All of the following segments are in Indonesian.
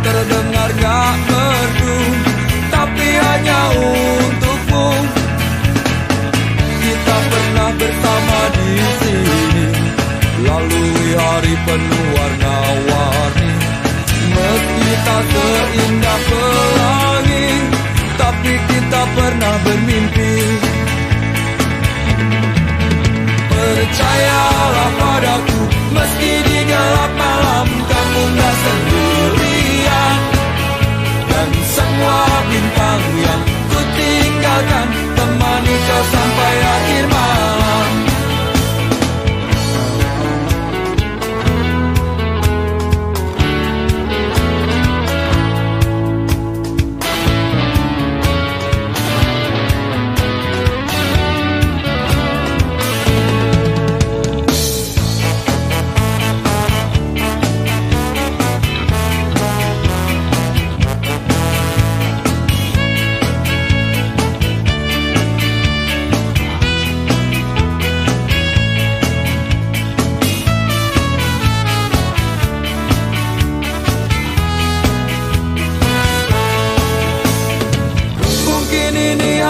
terdengar gak merdu, tapi hanya untukmu. Kita pernah bersama di sini, lalui hari penuh warna-warni. Meski tak seindah pelangi, tapi kita pernah bermimpi. Percayalah padaku, meski di gelap malam kamu gak sendirian. Dan semua bintang yang ku tinggalkan temani kau sampai akhir malam.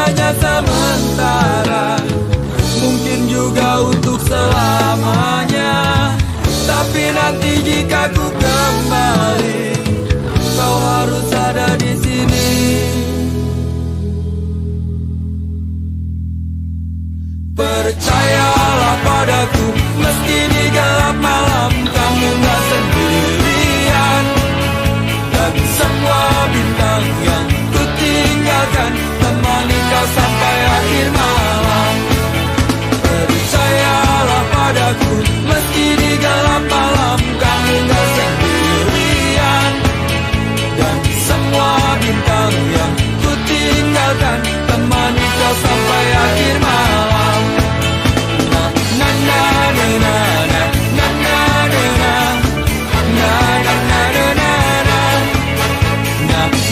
Hanya sementara, mungkin juga untuk selamanya. Tapi nanti jika ku kembali, kau harus ada di sini. Percayalah padaku, meski di gelap malam kamu gak sendirian. Dan semua bintang yang ku tinggalkan temani kau sampai akhir malam. Percayalah padaku, meski di gelap malam kamu gak sendirian. Dan semua bintang yang ku tinggalkan temani kau sampai akhir malam. Na na na na na na na na na na na na na na na.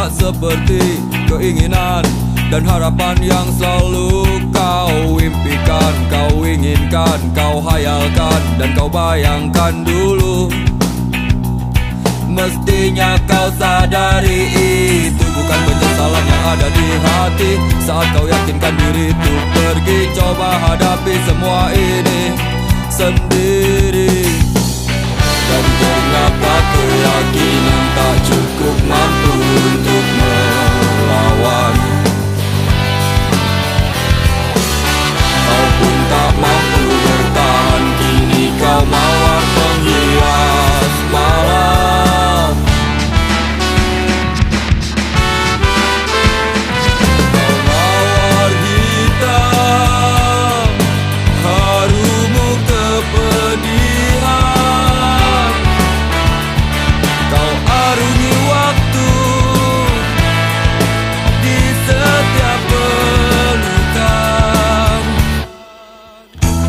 seperti keinginan dan harapan yang selalu kau impikan, kau inginkan, kau hayalkan, dan kau bayangkan dulu. Mestinya kau sadari itu bukan penyesalan yang ada di hati. Saat kau yakinkan diri untuk pergi, coba hadapi semua ini sendiri. Dan ternyata keyakinan tak cukup mampu untuk melawan. Kau pun tak mampu bertahan, kini kau mawar penghias malam. Kau mawar hitam, harumu kepedihan. Kau arungi waktu di setiap pelukan.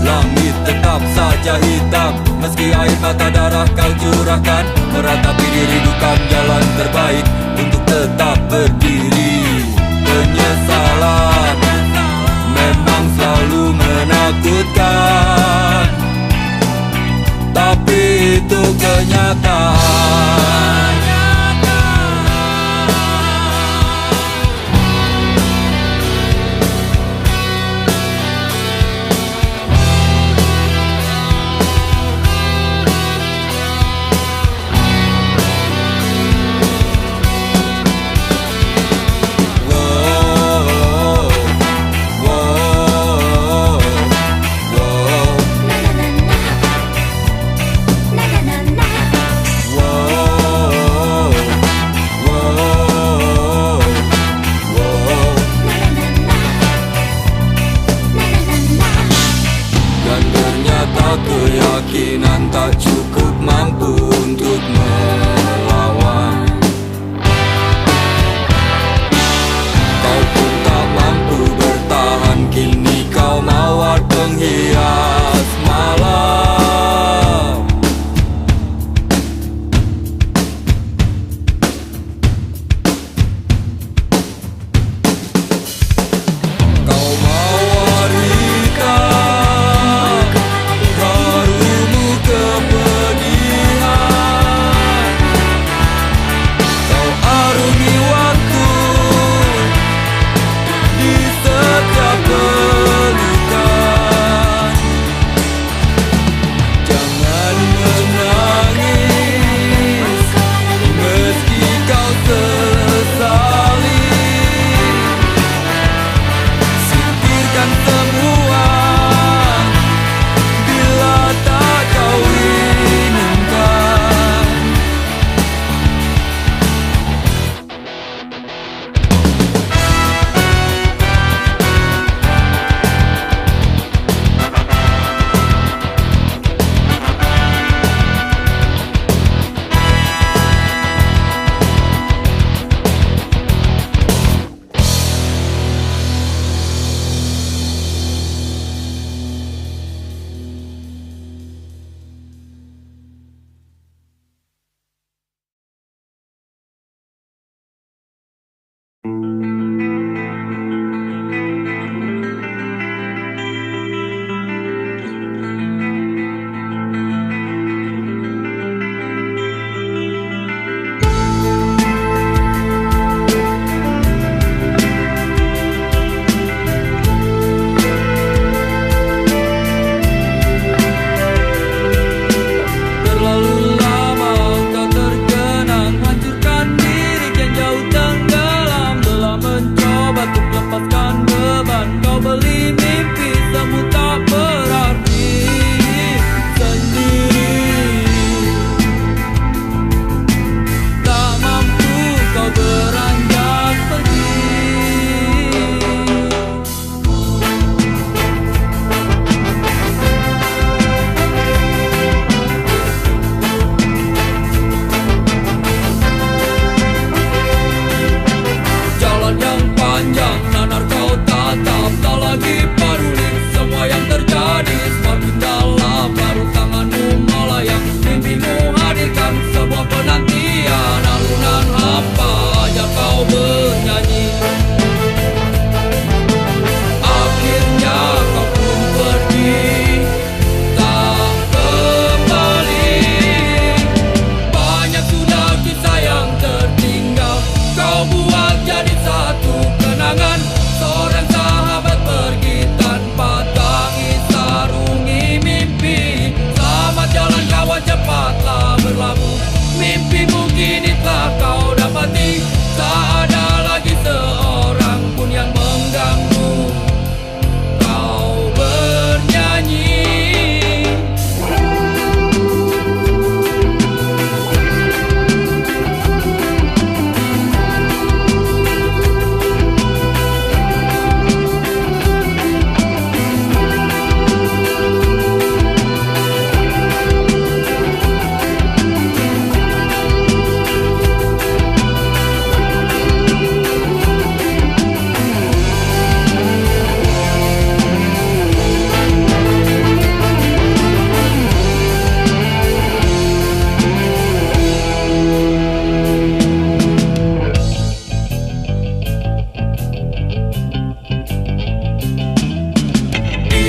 Langit tetap saja hitam, meski air mata darah kau curahkan. Meratapi diri bukan jalan terbaik untuk tetap berdiri. Penyesalan memang selalu menakutkan, tapi itu kenyataan. Keyakinan tak cukup mampu untuk melawan. Kau pun tak mampu bertahan, kini kau mawar penghias malam. Kau mawar hitam, harumu kepedihan. Kau arungi waktu di setiap pelukan.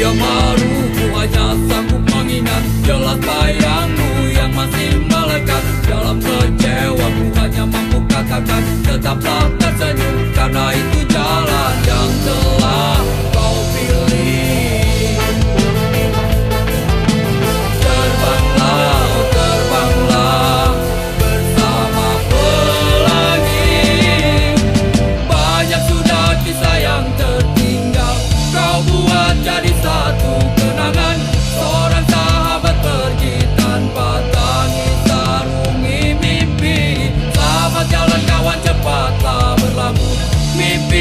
Dia malu, ku hanya sanggup mengingat jelas bayangmu yang masih melekat. Dalam kecewa ku hanya mampu katakan tetaplah tersenyum, karena itu jalan yang telah kau pilih. Terbanglah, terbanglah bersama pelangi. Banyak sudah kisah yang tertinggal, kau buat jadi satu kenangan. Seorang sahabat pergi tanpa tangis sarungi mimpi. Selamat jalan kawan, cepatlah berlabuh mimpi.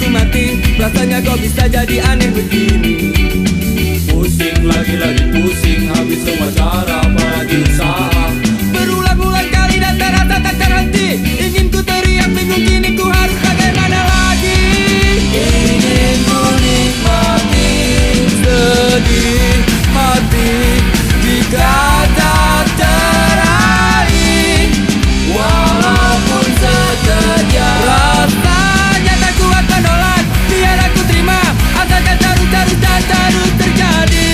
ku mati. Rasanya kok bisa jadi aneh begini. Pusing lagi pusing, habis semua cara apalagi usaha. Berulang-ulang kali dan terasa tak terhenti. Ingin ku teriak bingung kini ku harus bagaimana lagi. Ingin ku nikmati sedih hati jika tak teraih, walaupun sekejap. Rasanya tak kuat menolak, biar aku terima. Asalkan terus dan terus terjadi.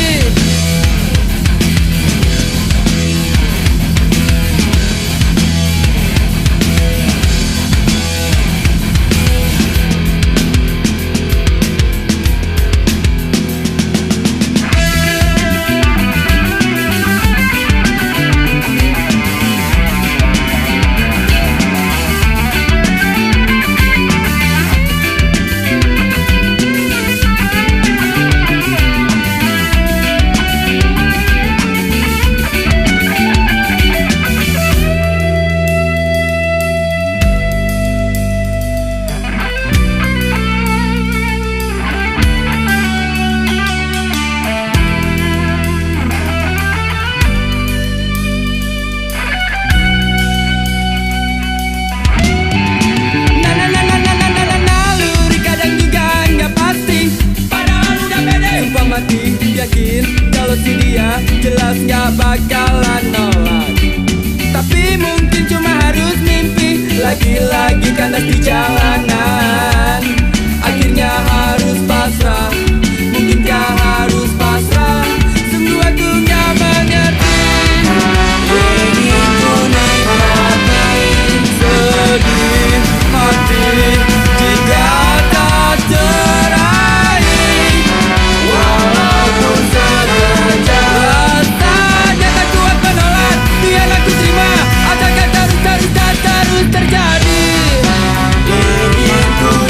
Yakin kalau si dia jelas gak bakalan nolak. Tapi mungkin cuma harus mimpi. Lagi-lagi kandas di jalanan. Akhirnya harus pasrah. Mungkinkah harus pasrah? Sungguh aku gak mengerti. Ingin ku nikmati sedih hati jika tak teraih, walaupun sekejap. Rasanya tak kuat menolak, biar aku terima. Asalkan terus terjadi. Ingin ku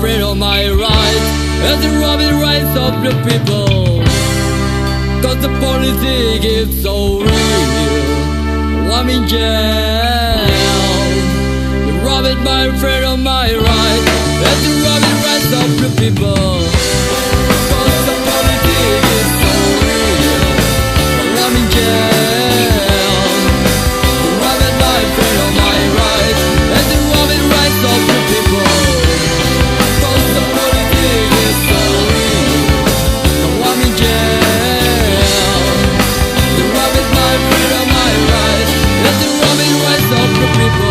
friend on my right, as the robbing rights of the people. Cause the politics is so real, I'm in jail. The robbing my friend on my right, as the robbing rights of the people. Cause the politics is so real, I'm in jail. The robbing my friend on my right, as the robbing rights of the people. Cause the politics is so real, I'm in jail. The robbing my friend on my right, as the robbing rights of the people.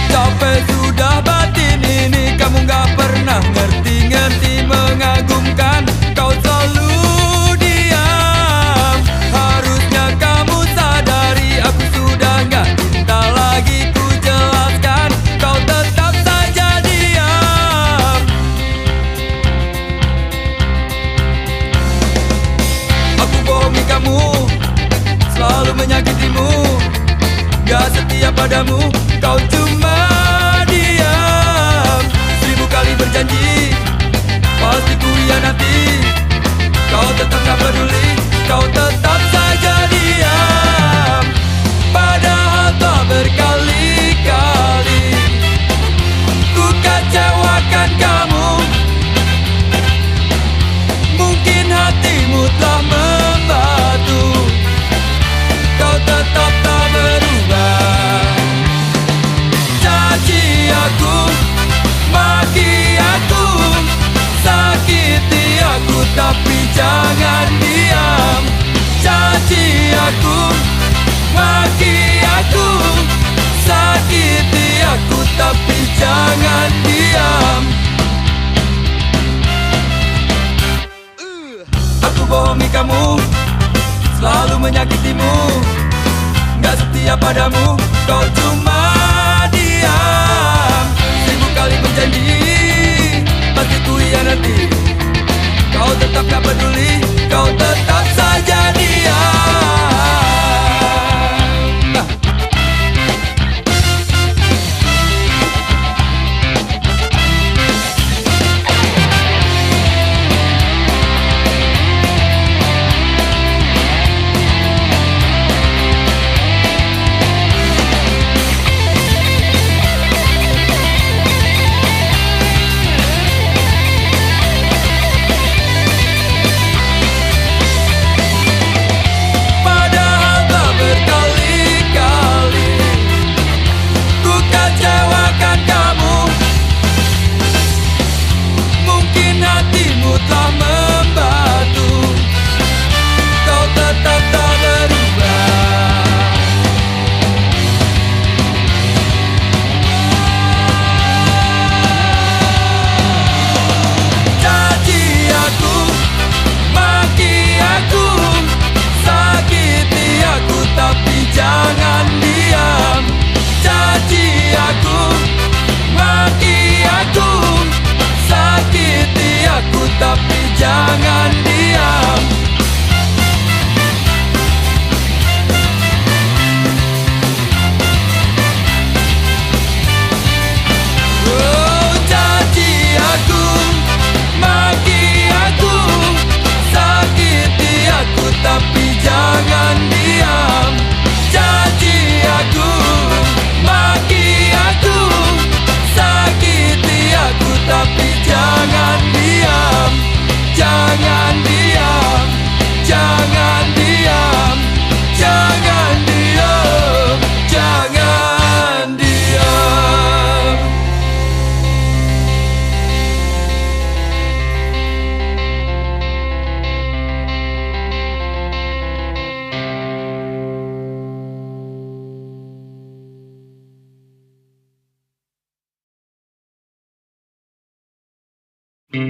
Capek sudah batin ini, kamu gak pernah ngerti-ngerti mengagumkan. Kau selalu diam, harusnya kamu sadari. Aku sudah gak cinta lagi, ku jelaskan. Kau tetap saja diam. Aku bohongi kamu, selalu menyakitimu, gak setia padamu. Kau cuma diam, 1000 kali berjanji, pasti ku hianati. Kau tetap gak peduli, kau tetap saja diam. Padahal tak berkali-kali ku kecewakan kamu. Mungkin hatimu telah membatu, kau tetap tak berubah. Caci aku, maki aku, sakiti aku, tapi jangan diam. Caci aku, maki aku, sakiti aku, tapi jangan diam. Aku bohongi kamu, selalu menyakitimu, gak setia padamu. Kau cuma diam, 1000 kali berjanji, pasti ku hianati. Kau tetap gak peduli, kau tetap saja diam. Lagi,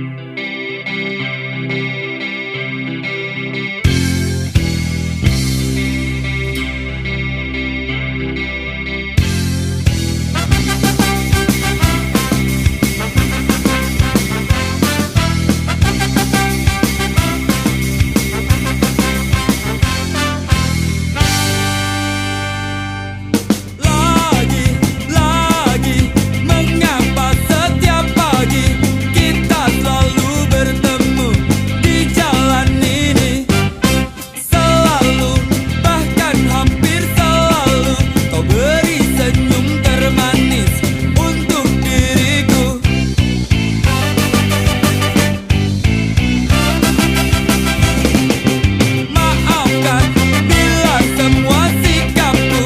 mengapa setiap pagi kita selalu bertemu di jalan ini? Selalu, bahkan hampir selalu kau beri senyum termanis untuk diriku. Maafkan bila semua sikapku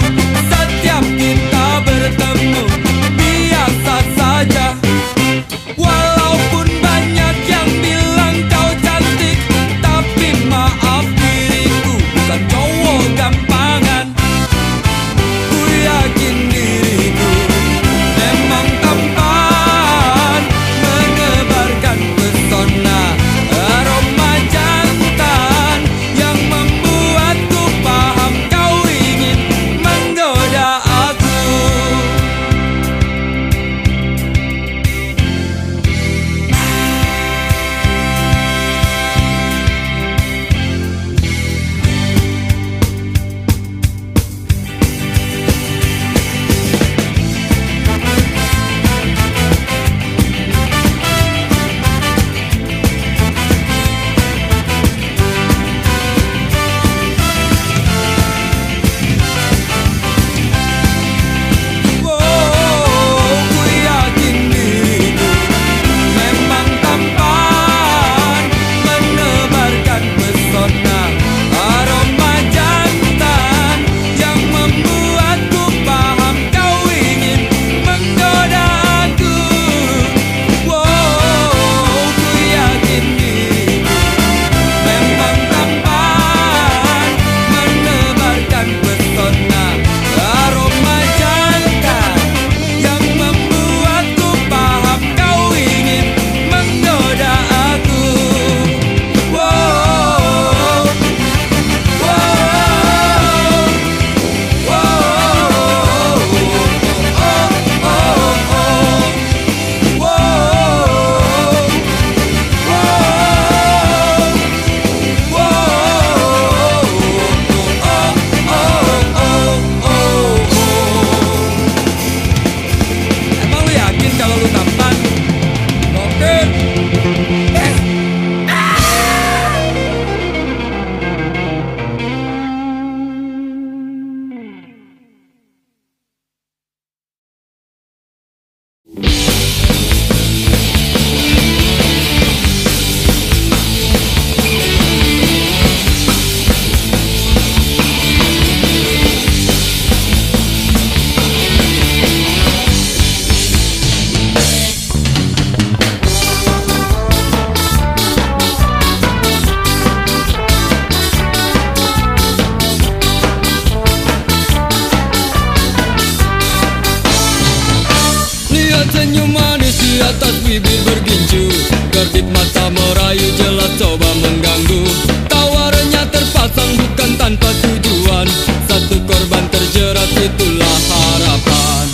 setiap kita bertemu biasa saja. Walaupun banyak yang bilang kau cantik, tapi maaf diriku bukan cowok gampangan. Ku yakin diriku memang tampan, menebarkan pesona aroma jantan yang membuatku paham kau ingin menggoda aku. Ku yakin diriku memang tampan, menebarkan pesona aroma jantan yang membuatku paham kau ingin menggoda aku. Ku yakin diriku memang tampan, menebarkan pesona aroma jantan yang membuatku paham kau ingin menggoda aku. Emang lu yakin kalau lu tampan? Oke. Lihat senyum manis di atas bibir bergincu, kedip mata merayu jelas coba mengganggu. Tawarannya terpasang bukan tanpa tujuan, satu korban terjerat itulah harapan.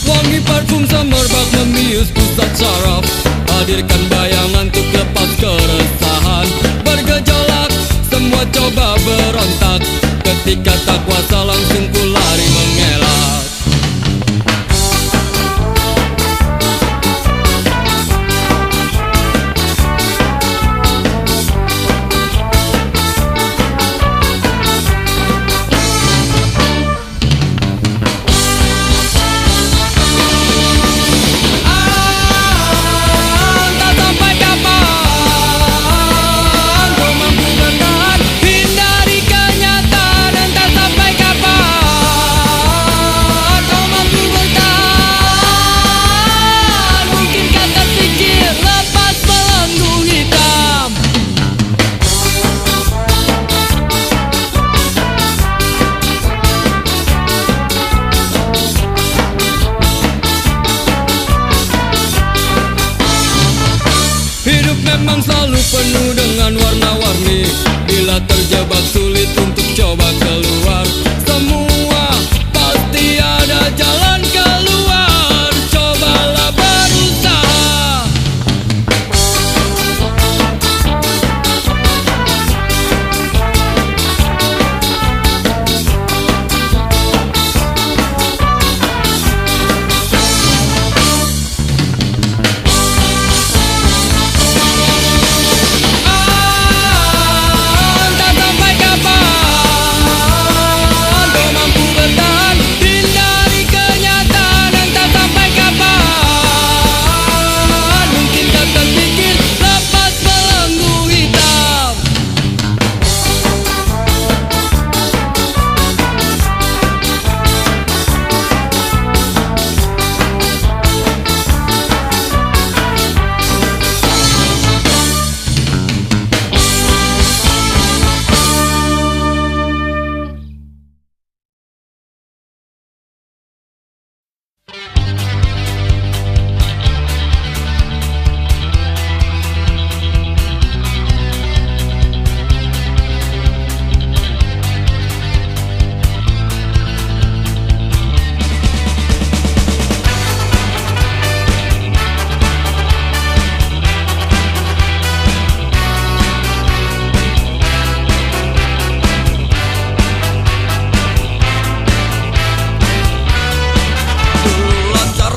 Wangi parfum semerbak membius pusat saraf, hadirkan bayangan untuk lepas keresahan. Bergejolak, semua coba berontak, ketika tak kuasa langsung ku lari mengelak. Tak sampai kapan kau mampu bertahan, hindari kenyataan. Entah sampai memang selalu penuh dengan warna-warni. Bila terjebak sulit untuk coba keluar, semua pasti ada jalan keluar. Cobalah berusaha. Entah sampai kapan kau mampu bertahan, hindari kenyataan. Entah sampai kapan mungkin kau terpikir lepas belenggu hitam.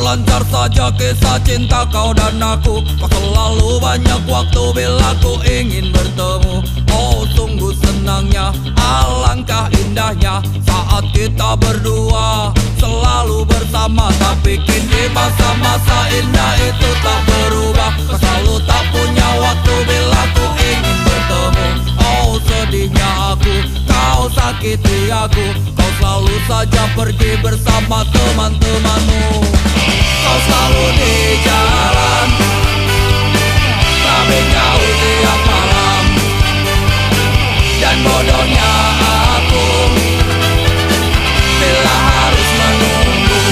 Lancar saja kisah cinta kau dan aku. Kau selalu banyak waktu bila ku ingin bertemu. Oh sungguh senangnya, alangkah indahnya saat kita berdua selalu bersama. Tapi kini masa-masa indah itu tak berubah. Kau selalu tak punya waktu bila ku ingin bertemu. Oh sedihnya aku, kau sakiti aku. Kau selalu saja pergi bersama teman-temanmu. Kau selalu di jalan, tapi kau tiap malam. Dan bodohnya aku bila harus menunggu.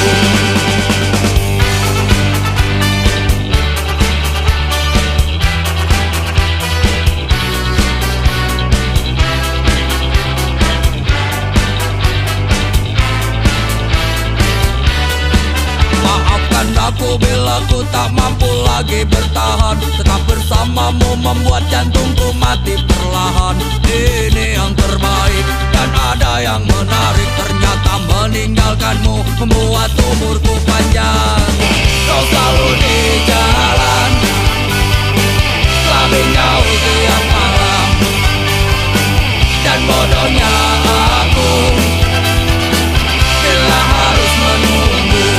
Maafkan aku bila ku tak mampu lagi bertahan. Tetap bersamamu membuat jantungku mati perlahan. Ini yang terbaik dan ada yang menarik. Ternyata meninggalkanmu membuat umurku panjang. Kau selalu di jalan, tapi kau tiap malam. Dan bodohnya aku bila harus menunggu.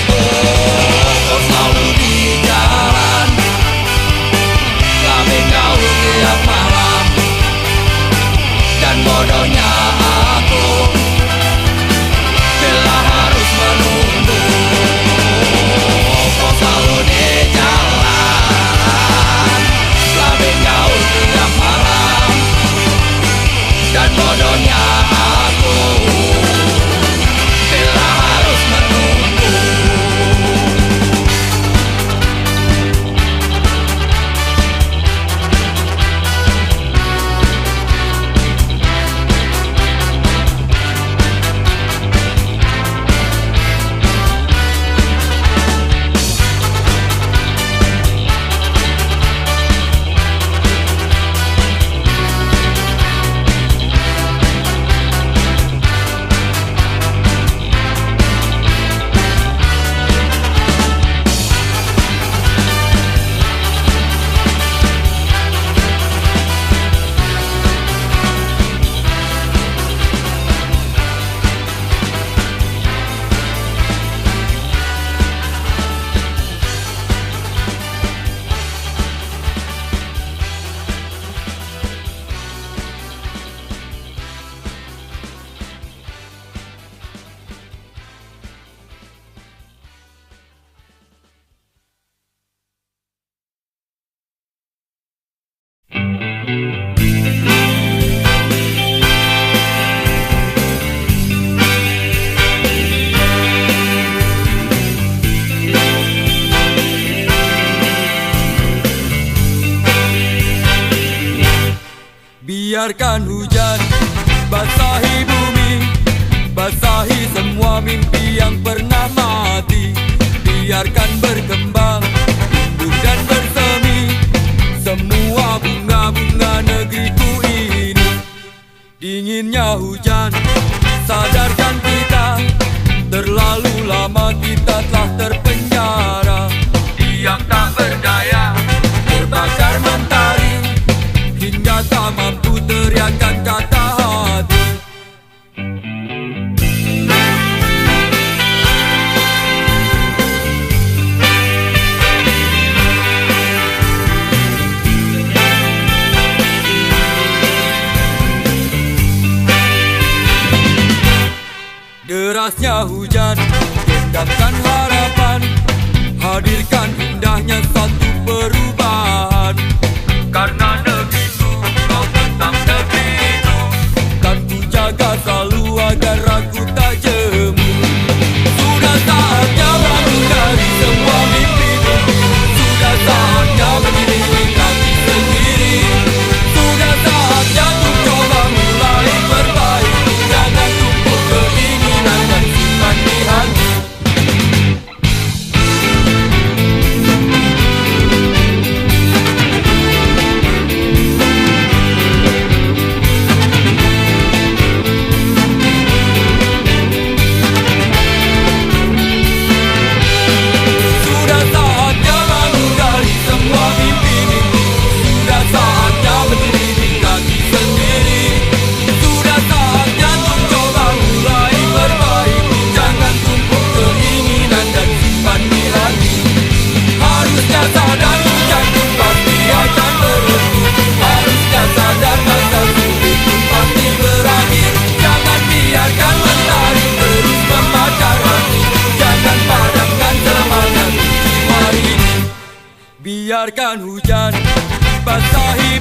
Oh Biarkan hujan basahi bumi, basahi semua mimpi yang pernah mati. Biarkan berkembang, tumbuh dan bersemi semua bunga-bunga negeriku ini. Dinginnya hujan sadarkan kita, terlalu lama kita telah terpenjara. Diam tak berdaya, terbakar mentari, hingga tak mampu teriakan kata hati. Derasnya hujan endapkan harapan, hadirkan indahnya satu perubahan. Karena negeriku, kau tentang negeriku, kan ku jaga selalu agar aku tak jemu. Sudah saatnya bangun dari semua mimpiku, sudah saatnya berdiri di kaki sendiri. Sudah saatnya ku coba mulai perbaiki, jangan tumpuk keinginan dan simpan di hati. Biarkan hujan basahi